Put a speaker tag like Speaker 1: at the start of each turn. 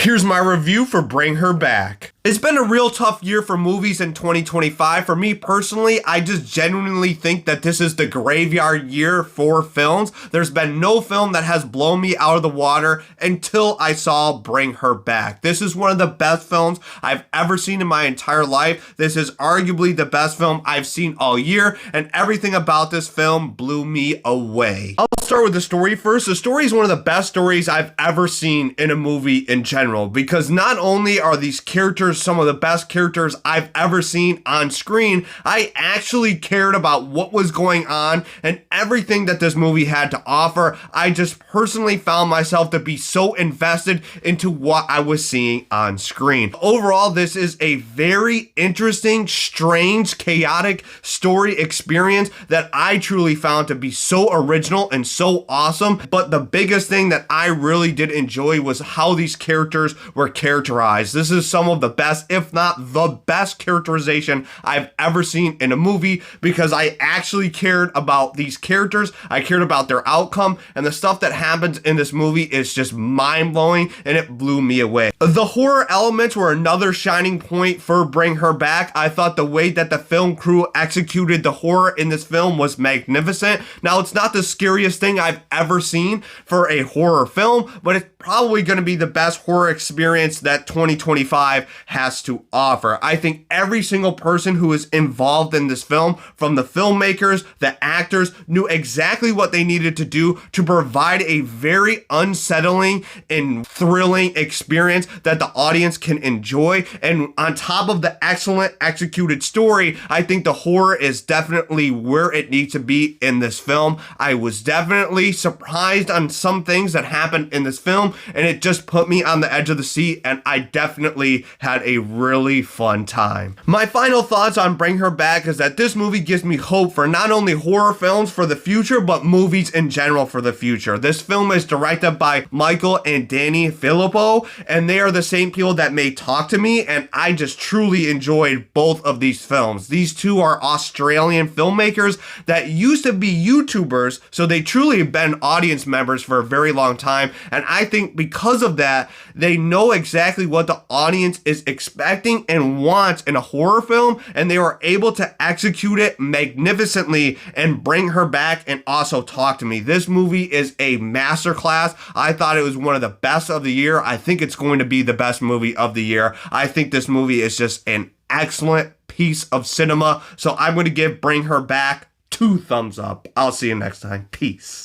Speaker 1: Here's my review for Bring Her Back. It's been a real tough year for movies in 2025. For me personally, I just genuinely think that this is the graveyard year for films. There's been no film that has blown me out of the water until I saw Bring Her Back. This is one of the best films I've ever seen in my entire life. This is arguably the best film I've seen all year, and everything about this film blew me away. I'll start with the story first. The story is one of the best stories I've ever seen in a movie in general, because not only are these characters some of the best characters I've ever seen on screen, I actually cared about what was going on and everything that this movie had to offer. I just personally found myself to be so invested into what I was seeing on screen. Overall, this is a very interesting, strange, chaotic story experience that I truly found to be so original and so awesome. But the biggest thing that I really did enjoy was how these characters were characterized. This is some of the best, if not the best characterization I've ever seen in a movie, because I actually cared about these characters. I cared about their outcome, and the stuff that happens in this movie is just mind-blowing, and it blew me away. The horror elements were another shining point for Bring Her Back. I thought the way that the film crew executed the horror in this film was magnificent. Now, it's not the scariest thing I've ever seen for a horror film, but it's probably going to be the best horror experience that 2025 has to offer. I think every single person who is involved in this film, from the filmmakers, the actors, knew exactly what they needed to do to provide a very unsettling and thrilling experience that the audience can enjoy. And on top of the excellent executed story, I think the horror is definitely where it needs to be in this film. I was definitely surprised on some things that happened in this film, and it just put me on the edge of the seat, and I definitely had a really fun time. My final thoughts on Bring Her Back is that this movie gives me hope for not only horror films for the future, but movies in general for the future. This film is directed by Michael and Danny Filippo, and they are the same people that made Talk to Me, and I just truly enjoyed both of these films. These two are Australian filmmakers that used to be YouTubers, so they truly have been audience members for a very long time, and I think because of that, they know exactly what the audience is expecting and wants in a horror film, and they were able to execute it magnificently and Bring Her Back and also Talk to Me. This movie is a masterclass. I thought it was one of the best of the year. I think it's going to be the best movie of the year. I think this movie is just an excellent piece of cinema, so I'm going to give Bring Her Back 2 thumbs up. I'll see you next time. Peace.